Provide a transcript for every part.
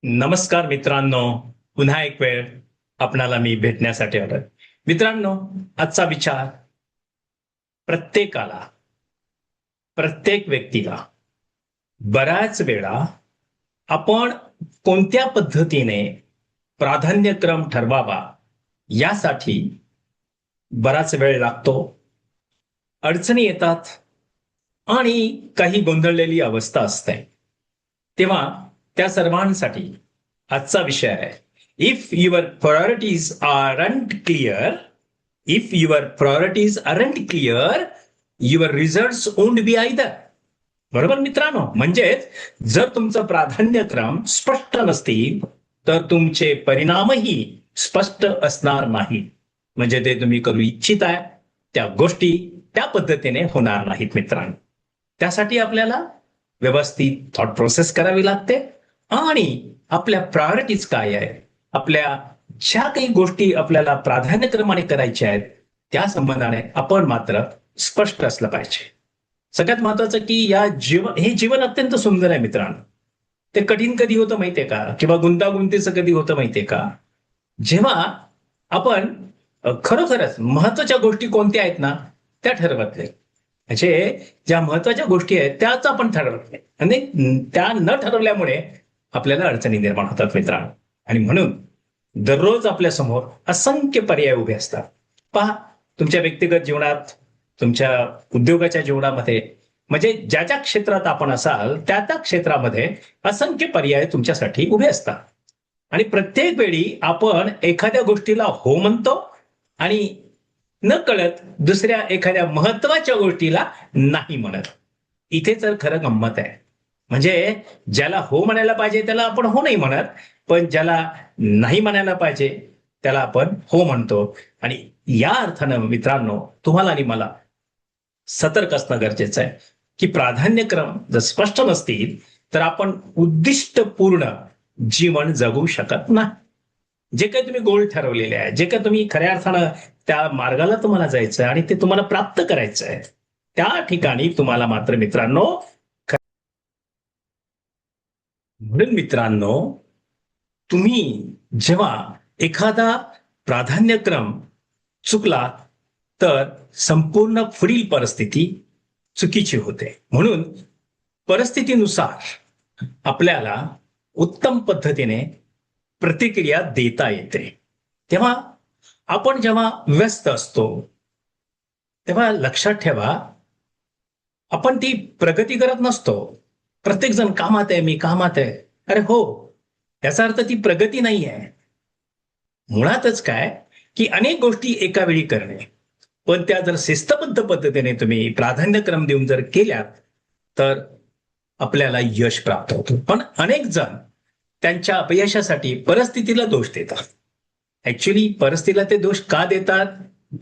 नमस्कार मित्रांनो, पुन्हा एक वेळ आपणाला मी भेटण्यासाठी आलोय. मित्रांनो, आजचा विचार प्रत्येकाला, प्रत्येक व्यक्तीला बऱ्याच वेळा आपण कोणत्या पद्धतीने प्राधान्यक्रम ठरवावा यासाठी बराच वेळ लागतो. अडचणी येतात आणि काही गोंधळलेली अवस्था असते. तेव्हा त्या सर्वांसाठी आजचा विषय आहे, if your priorities aren't clear, if your priorities aren't clear, your result won't be either. बरोबर मित्रांनो, म्हणजेच जर तुमचं प्राधान्यक्रम स्पष्ट नसतील तर तुमचे परिणामही स्पष्ट असणार नाही. म्हणजे ते तुम्ही करू इच्छिताय त्या गोष्टी त्या पद्धतीने होणार नाहीत मित्रांनो. त्यासाठी आपल्याला व्यवस्थित थॉट प्रोसेस करावी लागते आणि आपल्या प्रायोरिटीज काय आहे, आपल्या ज्या काही गोष्टी आपल्याला प्राधान्यक्रमाने करायच्या आहेत त्या संबंधाने आपण मात्र स्पष्ट असलं पाहिजे. सगळ्यात महत्वाचं की हे जीवन अत्यंत सुंदर आहे मित्रांनो. ते कठीण कधी होतं माहितीये का, किंवा गुंतागुंतीचं कधी होतं माहितीये का, जेव्हा आपण खरोखरच महत्वाच्या गोष्टी कोणत्या आहेत ना त्या ठरवत नाही. म्हणजे ज्या महत्वाच्या गोष्टी आहेत त्याच आपण ठरवत नाही आणि त्या न ठरवल्यामुळे आपल्याला अडचणी निर्माण होतात मित्रांनो. आणि म्हणून दररोज आपल्या समोर असंख्य पर्याय उभे असतात. पहा, तुमच्या व्यक्तिगत जीवनात, तुमच्या उद्योगाच्या जीवनामध्ये, म्हणजे ज्या ज्या क्षेत्रात आपण असाल त्या त्या क्षेत्रामध्ये असंख्य पर्याय तुमच्यासाठी उभे असतात. आणि प्रत्येक वेळी आपण एखाद्या गोष्टीला हो म्हणतो आणि न कळत दुसऱ्या एखाद्या महत्वाच्या गोष्टीला नाही म्हणत. इथे तर खरं गंमत आहे. म्हणजे ज्याला हो म्हणायला पाहिजे त्याला आपण हो नाही म्हणत, पण ज्याला नाही म्हणायला पाहिजे त्याला आपण हो म्हणतो. आणि या अर्थानं मित्रांनो, तुम्हाला आणि मला सतर्क असणं गरजेचं आहे की प्राधान्यक्रम जर स्पष्ट नसतील तर आपण उद्दिष्टपूर्ण जीवन जगू शकत नाही. जे काही तुम्ही गोल ठरवलेले आहे, जे काही तुम्ही खऱ्या अर्थानं त्या मार्गाला तुम्हाला जायचं आहे आणि ते तुम्हाला प्राप्त करायचं आहे, त्या ठिकाणी तुम्हाला मात्र मित्रांनो, म्हणून मित्रांनो, तुम्ही जेव्हा एखादा प्राधान्यक्रम चुकला तर संपूर्ण पुढील परिस्थिती चुकीची होते. म्हणून परिस्थितीनुसार आपल्याला उत्तम पद्धतीने प्रतिक्रिया देता येते. तेव्हा आपण जेव्हा व्यस्त असतो तेव्हा लक्षात ठेवा, आपण ती प्रगती करत नसतो. प्रत्येक जण कामात आहे, मी कामात आहे. अरे हो, याचा अर्थ ती प्रगती नाही आहे. मुळातच काय की अनेक गोष्टी एका वेळी करणे, पण त्या जर शिस्तबद्ध पद्धतीने तुम्ही प्राधान्यक्रम देऊन जर केल्यात तर आपल्याला यश प्राप्त होतं. पण अनेक जण त्यांच्या अपयशासाठी परिस्थितीला दोष देतात. ऍक्च्युली परिस्थितीला ते दोष का देतात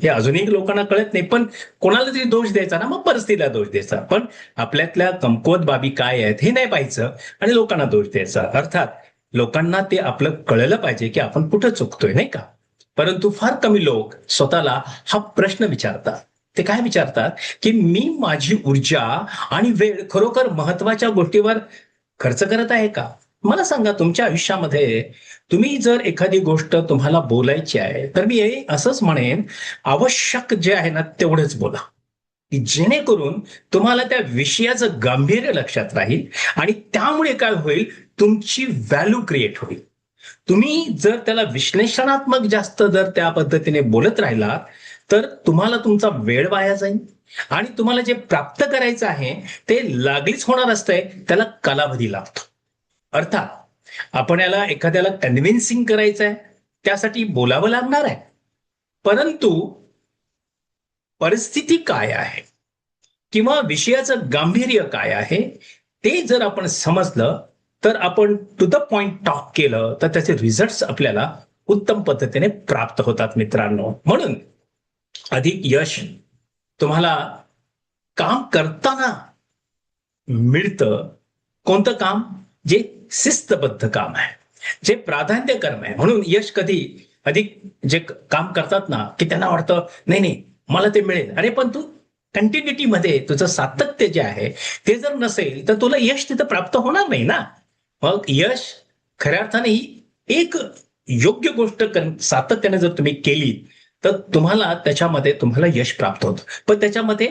हे अजूनही लोकांना कळत नाही. पण कोणाला तरी दोष द्यायचा ना, मग परिस्थितीला दोष द्यायचा. पण आपल्यातल्या कमकुवत बाबी काय आहेत हे नाही पाहायचं आणि लोकांना दोष द्यायचा. अर्थात लोकांना ते आपलं कळलं पाहिजे की आपण कुठं चुकतोय, नाही का. परंतु फार कमी लोक स्वतःला हा प्रश्न विचारतात. ते काय विचारतात की मी माझी ऊर्जा आणि वेळ खरोखर महत्वाच्या गोष्टीवर खर्च करत आहे का. मला सांगा, तुमच्या आयुष्यामध्ये तुम्ही जर एखादी गोष्ट तुम्हाला बोलायची आहे तर मी असंच म्हणेन, आवश्यक जे आहे ना तेवढंच बोला, की जेणेकरून तुम्हाला त्या विषयाचं गांभीर्य लक्षात राहील आणि त्यामुळे काय होईल, तुमची व्हॅल्यू क्रिएट होईल. तुम्ही जर त्याला विश्लेषणात्मक जास्त जर त्या पद्धतीने बोलत राहिलात तर तुम्हाला तुमचा वेळ वाया जाईल आणि तुम्हाला जे प्राप्त करायचं आहे ते लागलीच होणार असतंय, त्याला कालावधी लागतो. अर्थात आपण याला एखाद्याला कन्व्हिन्सिंग करायचं आहे त्यासाठी बोलावं लागणार आहे. परंतु परिस्थिती काय आहे किंवा विषयाचं गांभीर्य काय आहे ते जर आपण समजलं तर आपण टू द पॉइंट टॉक केलं तर त्याचे रिझल्ट आपल्याला उत्तम पद्धतीने प्राप्त होतात मित्रांनो. म्हणून अधिक यश तुम्हाला काम करताना मिळतं. कोणतं काम? जे शिस्तबद्ध काम आहे, जे प्राधान्यक्रम आहे. म्हणून यश कधी अधिक जे काम करतात ना की त्यांना वाटतं नाही नाही मला ते मिळेल. अरे पण तू कंटिन्युटी मध्ये तुझं सातत्य जे आहे ते जर नसेल तर तुला यश तिथं प्राप्त होणार नाही ना. मग यश खऱ्या अर्थाने ही एक योग्य गोष्ट सातत्याने जर तुम्ही केली तर तुम्हाला त्याच्यामध्ये तुम्हाला यश प्राप्त होतं. पण त्याच्यामध्ये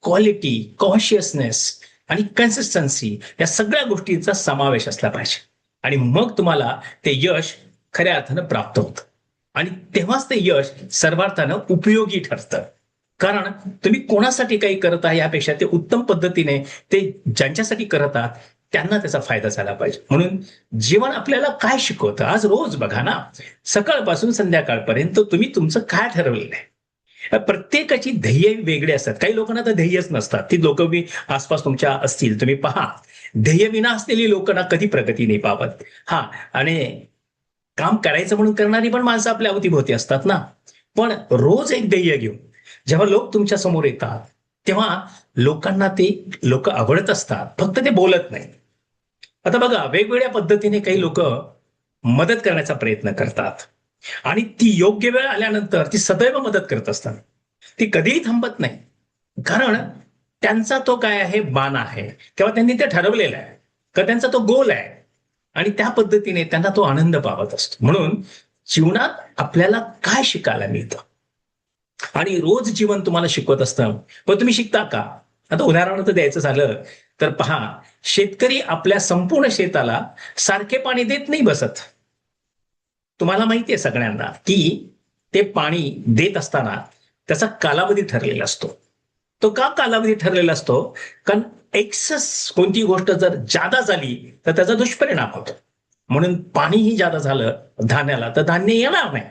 क्वालिटी, कॉन्शियसनेस आणि कन्सिस्टन्सी या सगळ्या गोष्टींचा समावेश असला पाहिजे. आणि मग तुम्हाला ते यश खऱ्या अर्थानं प्राप्त होतं. आणि तेव्हाच ते यश सर्वार्थानं उपयोगी ठरतं. कारण तुम्ही कोणासाठी काही करत आहे यापेक्षा ते उत्तम पद्धतीने ते ज्यांच्यासाठी करत आहात त्यांना त्याचा फायदा झाला पाहिजे. म्हणून जीवन आपल्याला काय शिकवतं? आज रोज बघा ना, सकाळपासून संध्याकाळपर्यंत तुम्ही तुमचं काय ठरवलेलं आहे? प्रत्येकाची ध्येय वेगळी असतात. काही लोकांना तर ध्येयच नसतात. ती लोक बी आसपास तुमच्या असतील, तुम्ही पहा. ध्येय विना असलेली लोकांना कधी प्रगती नाही पावत. हा, आणि काम करायचं म्हणून करणारी पण माणसं आपल्या अवतीभोवती असतात ना. पण रोज एक ध्येय घेऊन जेव्हा लोक तुमच्या समोर येतात तेव्हा लोकांना ते लोक आवडत असतात, फक्त ते बोलत नाही. आता बघा, वेगवेगळ्या पद्धतीने काही लोक मदत करण्याचा प्रयत्न करतात आणि ती योग्य वेळ आल्यानंतर ती सदैव मदत करत असतात. ती कधीही थांबत नाही. कारण त्यांचा तो काय आहे, बाण आहे, किंवा त्यांनी ते ठरवलेलं आहे का त्यांचा तो गोल आहे आणि त्या पद्धतीने त्यांना तो आनंद पावत असतो. म्हणून जीवनात आपल्याला काय शिकायला मिळतं आणि रोज जीवन तुम्हाला शिकवत असतं, पण तुम्ही शिकता का? आता उदाहरण द्यायचं झालं तर पहा, शेतकरी आपल्या संपूर्ण शेताला सारखे पाणी देत नाही बसत. तुम्हाला माहिती आहे सगळ्यांना की ते पाणी देत असताना त्याचा कालावधी ठरलेला असतो. तो का कालावधी ठरलेला असतो? कारण एक्सेस कोणती गोष्ट जर जादा झाली तर त्याचा दुष्परिणाम होतो. म्हणून पाणीही जादा झालं धान्याला तर धान्य येणार नाही.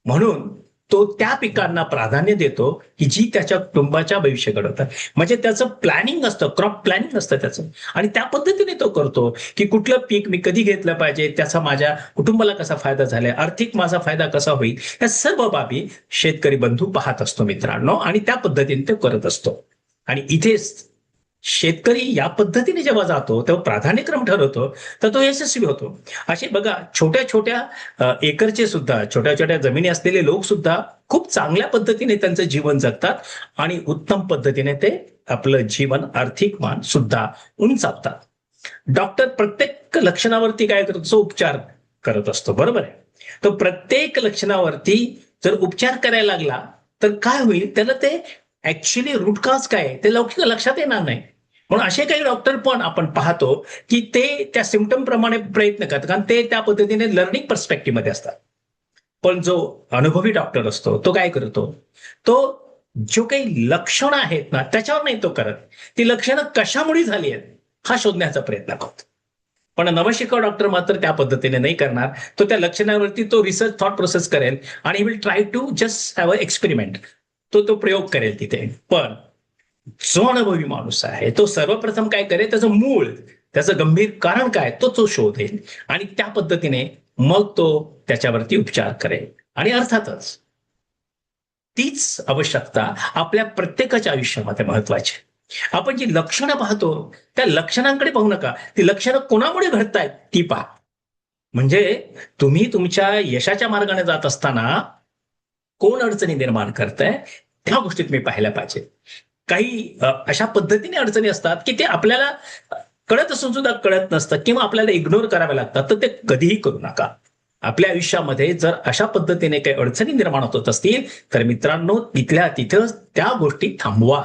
म्हणून तो त्या पिकांना प्राधान्य देतो की जी त्याच्या कुटुंबाच्या भविष्य घडवतात. म्हणजे त्याचं प्लॅनिंग असतं, क्रॉप प्लॅनिंग असतं त्याचं, आणि त्या पद्धतीने तो करतो की कुठलं पीक मी कधी घेतलं पाहिजे, त्याचा माझ्या कुटुंबाला कसा फायदा झालाय, आर्थिक माझा फायदा कसा होईल, या सर्व बाबी शेतकरी बंधू पाहत असतो मित्रांनो, आणि त्या पद्धतीने तो करत असतो. आणि इथेच शेतकरी या पद्धतीने जेव्हा जातो तेव्हा प्राधान्यक्रम ठरवतो तर तो यशस्वी होतो. असे बघा, छोट्या छोट्या एकरचे सुद्धा, छोट्या छोट्या जमिनी असलेले लोक सुद्धा खूप चांगल्या पद्धतीने त्यांचं जीवन जगतात आणि उत्तम पद्धतीने ते आपलं जीवन, आर्थिक मान सुद्धा उंचावतात. डॉक्टर प्रत्येक लक्षणावरती काय करतो? तो उपचार करत असतो, बरोबर आहे. तो प्रत्येक लक्षणावरती जर उपचार करायला लागला तर काय होईल? त्याला ते ऍक्च्युली रूट कॉज काय आहे ते लवकर लक्षात येणार नाही. म्हणून असे काही डॉक्टर पण आपण पाहतो की ते त्या सिम्पटम प्रमाणे प्रयत्न करतात, कारण ते त्या पद्धतीने लर्निंग पर्स्पेक्टिव्ह मध्ये असतात. पण जो अनुभवी डॉक्टर असतो तो काय करतो? तो जो काही लक्षणं आहेत ना त्याच्यावर नाही तो करत, ती लक्षणं कशामुळे झाली आहेत हा शोधण्याचा प्रयत्न करतो. पण नवशिकाऊ डॉक्टर मात्र त्या पद्धतीने नाही करणार. तो त्या लक्षणावरती तो रिसर्च थॉट प्रोसेस करेल आणि will try to just have a experiment. तो तो प्रयोग करेल तिथे. पण जो अनुभवी माणूस आहे तो सर्वप्रथम काय करेल? त्याचं मूळ, त्याचं गंभीर कारण काय तो शोधेल आणि त्या पद्धतीने मग तो त्याच्यावरती उपचार करेल. आणि अर्थातच तीच आवश्यकता आपल्या प्रत्येकाच्या आयुष्यामध्ये महत्वाची. आपण जी लक्षणं पाहतो त्या लक्षणांकडे पाहू नका, ती लक्षणं कोणामुळे घडतायत ती पहा. म्हणजे तुम्ही तुमच्या यशाच्या मार्गाने जात असताना कोण अडचणी निर्माण करताय त्या गोष्टी तुम्ही पाहायला पाहिजे. काही अशा पद्धतीने अडचणी असतात की ते आपल्याला कळत असून सुद्धा कळत नसतं किंवा आपल्याला इग्नोर करावे लागतात, तर ते कधीही करू नका. आपल्या आयुष्यामध्ये जर अशा पद्धतीने काही अडचणी निर्माण होत असतील तर मित्रांनो, तिथल्या तिथं त्या गोष्टी थांबवा.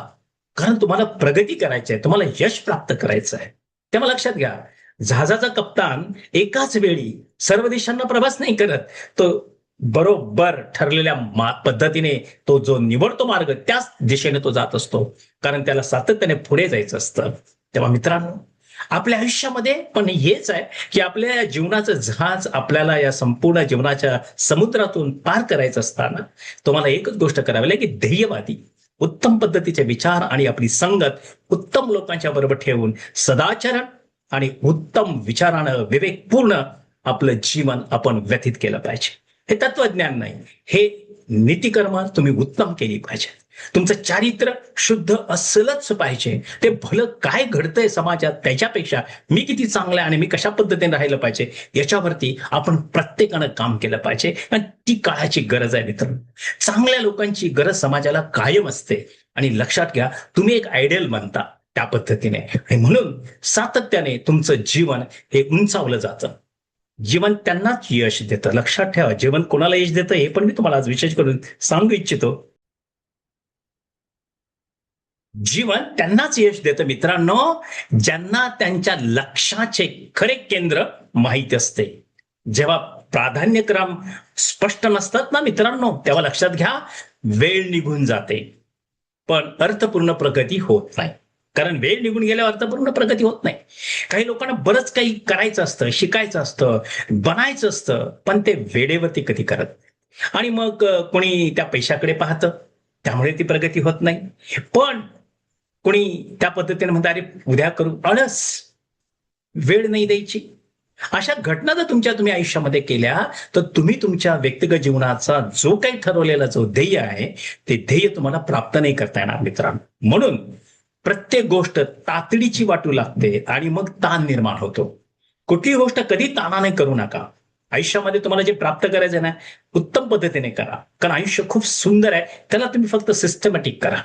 कारण तुम्हाला प्रगती करायची आहे, तुम्हाला यश प्राप्त करायचं आहे. तेव्हा लक्षात घ्या, जहाजाचा कप्तान एकाच वेळी सर्व दिशांना प्रवास नाही करत. तो बरोबर ठरलेल्या पद्धतीने तो जो निवडतो मार्ग त्याच दिशेने तो जात असतो, कारण त्याला सातत्याने पुढे जायचं असतं. तेव्हा मित्रांनो, आपल्या आयुष्यामध्ये पण हेच आहे की आपल्या जीवनाचं जहाज आपल्याला या संपूर्ण जीवनाच्या समुद्रातून पार करायचं असताना तुम्हाला एकच गोष्ट करावी लागेल की ध्येयवादी, उत्तम पद्धतीचे विचार आणि आपली संगत उत्तम लोकांच्या बरोबर ठेवून सदाचरण आणि उत्तम विचारानं विवेकपूर्ण आपलं जीवन आपण व्यतीत केलं पाहिजे. हे तत्वज्ञान नाही, हे नीतिकर्म तुम्ही उत्तम केली पाहिजे. तुमचं चारित्र्य शुद्ध असलच पाहिजे. ते भलं काय घडतंय समाजात त्याच्यापेक्षा मी किती चांगलं आहे आणि मी कशा पद्धतीने राहिलं पाहिजे याच्यावरती आपण प्रत्येकानं काम केलं पाहिजे. आणि ती काळाची गरज आहे मित्रांनो. चांगल्या लोकांची गरज समाजाला कायम असते. आणि लक्षात घ्या, तुम्ही एक आयडियल बनता त्या पद्धतीने, आणि म्हणून सातत्याने तुमचं जीवन हे उंचावलं जातं. जीवन त्यांनाच यश देतं. लक्षात ठेवा, जीवन कोणाला यश देतं हे पण मी तुम्हाला आज विशेष करून सांगू इच्छितो. जीवन त्यांनाच यश देतं मित्रांनो, ज्यांना त्यांच्या लक्ष्याचे खरे केंद्र माहिती असते. जेव्हा प्राधान्यक्रम स्पष्ट नसतात ना मित्रांनो, तेव्हा लक्षात घ्या, वेळ निघून जाते पण अर्थपूर्ण प्रगती होत नाही. कारण वेळ निघून गेल्यावर अर्थपूर्ण प्रगती होत नाही. काही लोकांना बरंच काही करायचं असतं, शिकायचं असतं, बनायचं असतं, पण ते वेळेवरती कधी करत नाही. आणि मग कोणी त्या पैशाकडे पाहतं, त्यामुळे ती प्रगती होत नाही. पण कोणी त्या पद्धतीने म्हणतं, अरे उद्या करू, आळस, वेळ नाही द्यायची. अशा घटना जर तुम्ही आयुष्यामध्ये केल्या, तर तुम्ही तुमच्या व्यक्तिगत जीवनाचा जो काही ठरवलेला जो ध्येय आहे, ते ध्येय तुम्हाला प्राप्त नाही करता येणार मित्रांनो. म्हणून प्रत्येक गोष्ट तातडीची वाटू लागते आणि मग ताण निर्माण होतो. कुठलीही गोष्ट कधी ताणाने करू नका. आयुष्यामध्ये तुम्हाला जे प्राप्त करायचं ना, उत्तम पद्धतीने करा. कारण आयुष्य खूप सुंदर आहे, त्याला तुम्ही फक्त सिस्टमॅटिक करा.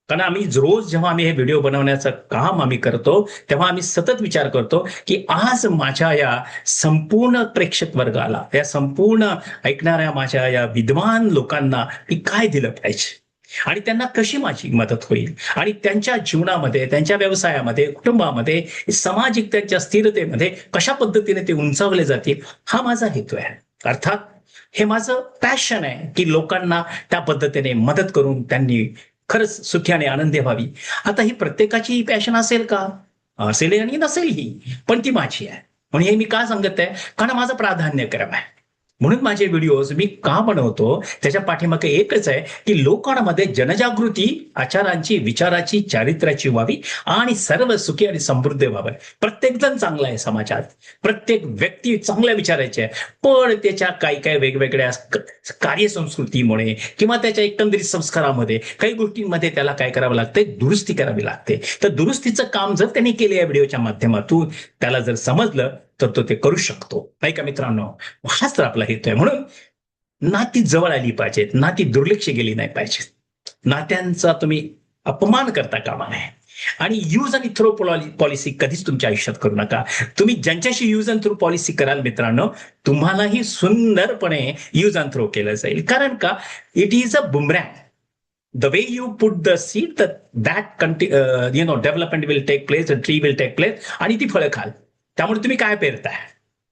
कारण आम्ही रोज जेव्हा आम्ही हे व्हिडिओ बनवण्याचं काम आम्ही करतो, तेव्हा आम्ही सतत विचार करतो की आज माझ्या या संपूर्ण प्रेक्षक वर्गाला, या संपूर्ण ऐकणाऱ्या माझ्या या विद्वान लोकांना मी काय दिलं पाहिजे आणि त्यांना कशी माझी मदत होईल आणि त्यांच्या जीवनामध्ये, त्यांच्या व्यवसायामध्ये, कुटुंबामध्ये, सामाजिक त्यांच्या स्थिरतेमध्ये कशा पद्धतीने ते उंचावले जातील, हा माझा हेतू आहे. अर्थात हे माझं पॅशन आहे की लोकांना त्या पद्धतीने मदत करून त्यांनी खरंच सुखी आणि आनंदी व्हावी. आता ही प्रत्येकाची पॅशन असेल का? असेल आणि नसेलही, पण ती माझी आहे. म्हणून हे मी का सांगत आहे? कारण माझं प्राधान्यक्रम आहे. म्हणून माझे व्हिडिओज मी का बनवतो, त्याच्या पाठीमागे एकच आहे की लोकांमध्ये जनजागृती, आचारांची, विचाराची, चारित्र्याची व्हावी आणि सर्व सुखी आणि समृद्ध व्हावं. प्रत्येक जण चांगला आहे समाजात, प्रत्येक व्यक्ती चांगल्या विचारायची आहे, पण त्याच्या काही काही वेगवेगळ्या कार्यसंस्कृतीमुळे किंवा त्याच्या एकंदरीत संस्कारामध्ये काही गोष्टींमध्ये त्याला काय करावं लागतंय, दुरुस्ती करावी लागते. तर दुरुस्तीचं काम जर त्यांनी केलं या व्हिडिओच्या माध्यमातून, त्याला जर समजलं तर तो ते करू शकतो, नाही का मित्रांनो? हाच तर आपला हेतू आहे. म्हणून नाती जवळ आली पाहिजेत, नाती दुर्लक्ष गेली नाही पाहिजेत, नात्यांचा तुम्ही अपमान करता कामा नये. आणि यूज आणि थ्रो पॉलिसी कधीच तुमच्या आयुष्यात करू नका. तुम्ही ज्यांच्याशी यूज अँड थ्रो पॉलिसी कराल मित्रांनो, तुम्हालाही सुंदरपणे यूज अँड थ्रो केलं जाईल. कारण का, it is a boomerang. The way you put the seed, that development will take place, the tree will take place, आणि ती फळं खाल. त्यामुळे तुम्ही काय पेरताय?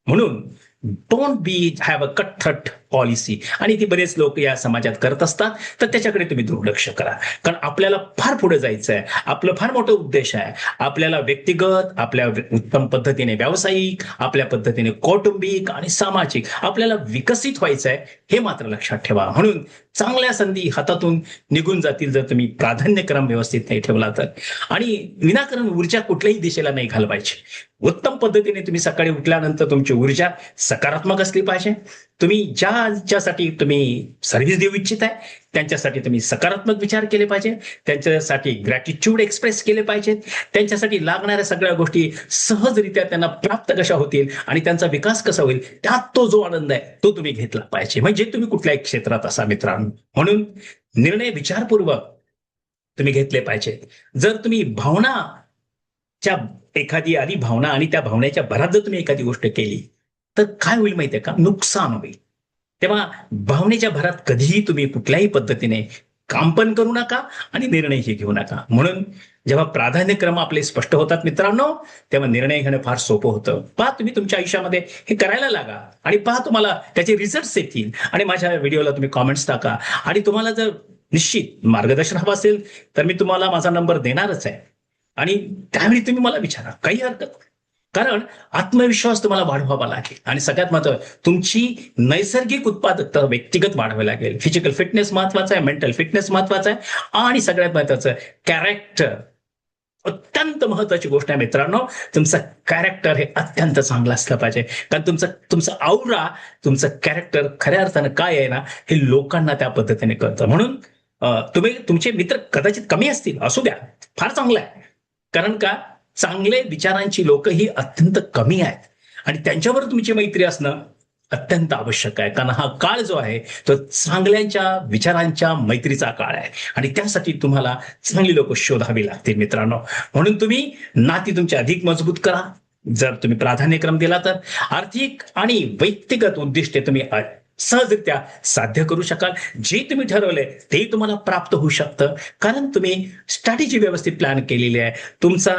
म्हणून don't be have a cut throat policy. आणि ती बरेच लोक या समाजात करत असतात, तर त्याच्याकडे तुम्ही दुर्लक्ष करा. कारण आपल्याला फार पुढे जायचं आहे, आपलं फार मोठं उद्देश आहे. आपल्याला व्यक्तिगत, आपल्या उत्तम पद्धतीने व्यावसायिक, आपल्या पद्धतीने कौटुंबिक आणि सामाजिक आपल्याला विकसित व्हायचं आहे, हे मात्र लक्षात ठेवा. म्हणून चांगल्या संधी हातातून निघून जातील जर तुम्ही प्राधान्यक्रम व्यवस्थित नाही ठेवला तर. आणि विनाकारण ऊर्जा कुठल्याही दिशेला नाही घालवायची. उत्तम पद्धतीने तुम्ही सकाळी उठल्यानंतर तुमची ऊर्जा सकारात्मक असली पाहिजे. तुम्ही ज्यासाठी तुम्ही सर्व्हिस देऊ इच्छित आहे, त्यांच्यासाठी तुम्ही सकारात्मक विचार केले पाहिजे, त्यांच्यासाठी ग्रॅटिट्यूड एक्सप्रेस केले पाहिजेत, त्यांच्यासाठी लागणाऱ्या सगळ्या गोष्टी सहजरित्या त्यांना प्राप्त कशा होतील आणि त्यांचा विकास कसा होईल, त्यात तो जो आनंद आहे तो तुम्ही घेतला पाहिजे. म्हणजे तुम्ही कुठल्याही क्षेत्रात असा मित्रांनो. म्हणून निर्णय विचारपूर्वक तुम्ही घेतले पाहिजेत. जर तुम्ही भावनाच्या एखादी आली भावना आणि त्या भावनेच्या भरात जर तुम्ही एखादी गोष्ट केली, तर काय होईल माहितीये का? नुकसान होईल. तेव्हा भावनेच्या भरात कधीही तुम्ही कुठल्याही पद्धतीने काम पण करू नका आणि निर्णयही घेऊ नका. म्हणून जेव्हा प्राधान्यक्रम आपले स्पष्ट होतात मित्रांनो, तेव्हा निर्णय घेणं फार सोपं होतं. पहा, तुम्ही तुमच्या आयुष्यामध्ये हे करायला लागा आणि पहा तुम्हाला त्याचे रिझल्ट्स येतील. आणि माझ्या व्हिडिओला तुम्ही कॉमेंट्स टाका. आणि तुम्हाला जर निश्चित मार्गदर्शन हवं असेल तर मी तुम्हाला माझा नंबर देणारच आहे, आणि त्यावेळी तुम्ही मला विचारा, काही हरकत नाही. कारण आत्मविश्वास तुम्हाला वाढवावा लागेल आणि सगळ्यात महत्त्वाचं, तुमची नैसर्गिक उत्पादकता व्यक्तिगत वाढवावी लागेल. फिजिकल फिटनेस महत्वाचा आहे, मेंटल फिटनेस महत्वाचा आहे, आणि सगळ्यात महत्वाचं कॅरेक्टर अत्यंत महत्वाची गोष्ट आहे मित्रांनो. तुमचं कॅरेक्टर हे अत्यंत चांगलं असलं पाहिजे. कारण तुमचं औरा, तुमचं कॅरेक्टर खऱ्या अर्थानं काय आहे ना, हे लोकांना त्या पद्धतीने कळतं. म्हणून तुमचे मित्र कदाचित कमी असतील, असू द्या, फार चांगलं आहे. कारण का, चांगले विचारांची लोक ही अत्यंत कमी आहेत आणि त्यांच्यावर तुमची मैत्री असणं अत्यंत आवश्यक आहे. कारण हा काळ जो आहे तो चांगल्याच्या विचारांच्या मैत्रीचा काळ आहे आणि त्यासाठी तुम्हाला चांगली लोक शोधावी लागतील मित्रांनो. म्हणून तुम्ही नाती तुमची अधिक मजबूत करा, जर तुम्ही प्राधान्यक्रम दिला तर आर्थिक आणि व्यक्तिगत उद्दिष्टे तुम्ही सहजरित्या साध्य करू शकाल. जे तुम्ही ठरवलंय ते तुम्हाला प्राप्त होऊ शकतं, कारण तुम्ही स्ट्रॅटेजी व्यवस्थित प्लॅन केलेली आहे. तुमचा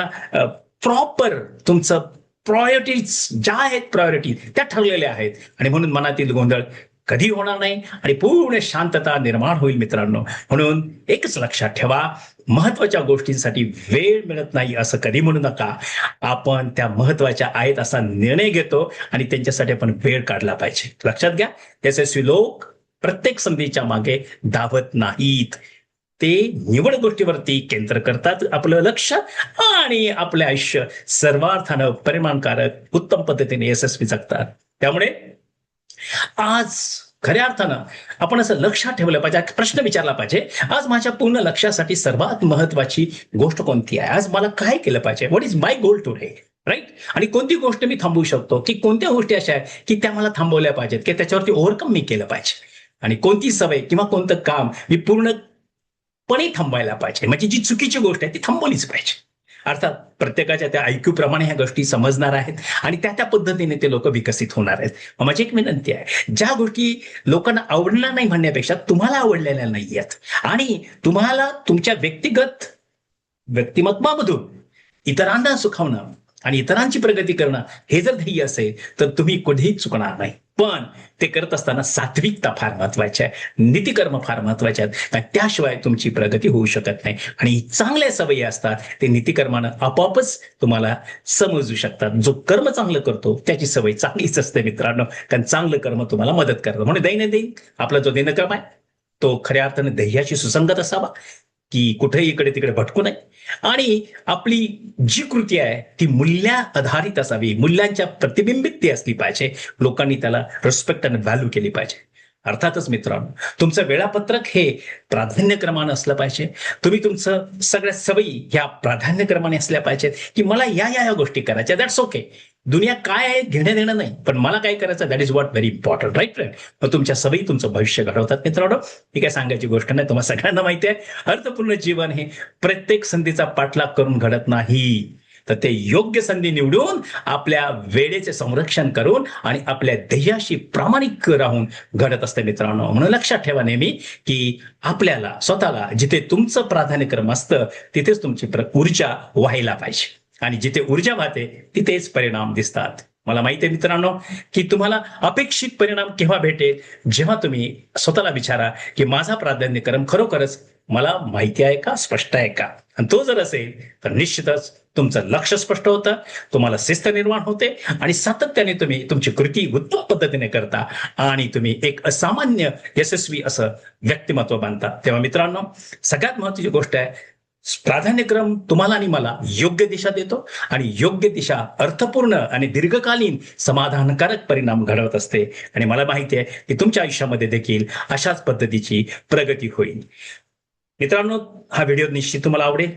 प्रॉपर तुमचं प्रायोरिटीज ज्या आहेत प्रायोरिटी त्या ठरलेल्या आहेत आणि म्हणून मनातील गोंधळ कधी होणार नाही आणि पूर्ण शांतता निर्माण होईल मित्रांनो. म्हणून एकच लक्षात ठेवा, महत्वाच्या गोष्टींसाठी वेळ मिळत नाही असं कधी म्हणू नका. आपण त्या महत्वाच्या आहेत असा निर्णय घेतो आणि त्यांच्यासाठी आपण वेळ काढला पाहिजे. लक्षात घ्या, यशस्वी लोक प्रत्येक संधीच्या मागे धावत नाहीत. ते निवड गोष्टीवरती केंद्र करतात आपलं लक्ष आणि आपले आयुष्य सर्वार्थानं परिणामकारक उत्तम पद्धतीने यशस्वी जगतात. त्यामुळे आज खऱ्या अर्थानं आपण असं लक्षात ठेवलं पाहिजे, प्रश्न विचारला पाहिजे, आज माझ्या पूर्ण लक्ष्यासाठी सर्वात महत्वाची गोष्ट कोणती आहे, आज मला काय केलं पाहिजे, what is my goal today, right. आणि कोणती गोष्ट मी थांबवू शकतो, की कोणत्या गोष्टी अशा आहेत की त्या मला थांबवल्या पाहिजेत, की त्याच्यावरती ओव्हरकम मी केलं पाहिजे, आणि कोणती सवय किंवा कोणतं काम मी पूर्णपणे थांबवायला पाहिजे, म्हणजे जी चुकीची गोष्ट आहे ती थांबवलीच पाहिजे. अर्थात प्रत्येकाच्या त्या ऐक्यू प्रमाणे ह्या गोष्टी समजणार आहेत आणि त्या त्या पद्धतीने ते लोक विकसित होणार आहेत. माझी एक विनंती आहे, ज्या गोष्टी लोकांना आवडणार नाही म्हणण्यापेक्षा तुम्हाला आवडलेल्या नाही आहेत आणि तुम्हाला तुमच्या व्यक्तिगत व्यक्तिमत्वामधून इतरांना सुखावणं आणि इतरांची प्रगती करणं हे जर ध्येय असेल तर तुम्ही कधीही चुकणार नाही. पण ते करत असताना सात्विकता फार महत्वाची आहे, नीतिकर्म फार महत्वाचे आहेत, कारण त्याशिवाय तुमची प्रगती होऊ शकत नाही. आणि चांगल्या सवयी असतात ते नीतिकर्मानं आपोआपच तुम्हाला समजू शकतात. जो कर्म चांगलं करतो त्याची सवय चांगलीच असते मित्रांनो, कारण चांगलं कर्म तुम्हाला मदत करतं. म्हणून दैनंदिन आपला जो दिनक्रम आहे तो खऱ्या अर्थाने ध्येयाशी सुसंगत असावा, की कुठेही इकडे तिकडे भटकू नये, आणि आपली जी कृती आहे ती मूल्या आधारित असावी, मूल्यांच्या प्रतिबिंबित ती असली पाहिजे, लोकांनी त्याला रिस्पेक्ट आणि व्हॅल्यू केली पाहिजे. अर्थातच मित्रांनो, तुमचं वेळापत्रक हे प्राधान्यक्रमानं असलं पाहिजे. तुम्ही तुमचं सगळ्या सवयी ह्या प्राधान्यक्रमाने असल्या पाहिजेत, की मला या गोष्टी करायच्या, दॅट्स ओके. दुनिया काय आहे घेणं देणं नाही, पण मला काय करायचं that is what very important, right friend. मग तुमच्या सवयी तुमचं भविष्य घडवतात मित्रांनो. ही काय सांगायची गोष्ट नाही, तुम्हाला सगळ्यांना माहिती आहे. अर्थपूर्ण जीवन हे प्रत्येक संधीचा पाठलाग करून घडत नाही, तर ते योग्य संधी निवडून आपल्या वेळेचे संरक्षण करून आणि आपल्या ध्येयाशी प्रामाणिक राहून घडत असते मित्रांनो. म्हणून लक्षात ठेवा नेहमी, की आपल्याला स्वतःला जिथे तुमचं प्राधान्यक्रम असतं तिथेच तुमची ऊर्जा व्हायला पाहिजे, आणि जिथे ऊर्जा वाहते तिथेच परिणाम दिसतात. मला माहिती आहे मित्रांनो, की तुम्हाला अपेक्षित परिणाम केव्हा भेटेल, जेव्हा तुम्ही स्वतःला विचारा की माझा प्राधान्यक्रम खरोखरच मला माहिती आहे का, स्पष्ट आहे का. आणि तो जर असेल तर निश्चितच तुमचं लक्ष स्पष्ट होतं, तुम्हाला शिस्त निर्माण होते आणि सातत्याने तुम्ही तुमची कृती उत्तम पद्धतीने करता आणि तुम्ही एक असामान्य यशस्वी असं व्यक्तिमत्व बांधता. तेव्हा मित्रांनो, सगळ्यात महत्वाची गोष्ट आहे, प्राधान्यक्रम तुम्हाला आणि मला योग्य दिशा देतो आणि योग्य दिशा अर्थपूर्ण आणि दीर्घकालीन समाधानकारक परिणाम घडवत असते. आणि मला माहिती आहे की तुमच्या आयुष्यामध्ये देखील अशाच पद्धतीची प्रगती होईल. मित्रांनो, हा व्हिडिओ निश्चित तुम्हाला आवडेल.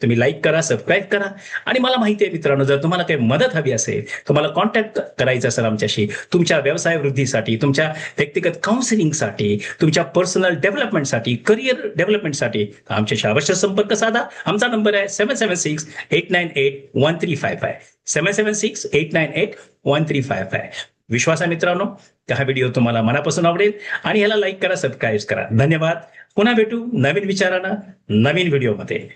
तुम्ही लाईक करा, सबस्क्राईब करा. आणि मला माहिती आहे मित्रांनो, जर तुम्हाला काही मदत हवी असेल, तुम्हाला कॉन्टॅक्ट करायचं असेल आमच्याशी, तुमच्या व्यवसाय वृद्धीसाठी, तुमच्या व्यक्तिगत काउन्सिलिंगसाठी, तुमच्या पर्सनल डेव्हलपमेंटसाठी, करिअर डेव्हलपमेंटसाठी आमच्याशी अवश्य संपर्क साधा. आमचा नंबर आहे 7768981355 7768981355. विश्वास आहे मित्रांनो, हा व्हिडिओ तुम्हाला मनापासून आवडेल आणि ह्याला लाईक करा, सबस्क्राईब करा. धन्यवाद. पुन्हा भेटू नवीन विचारानं नवीन व्हिडिओमध्ये.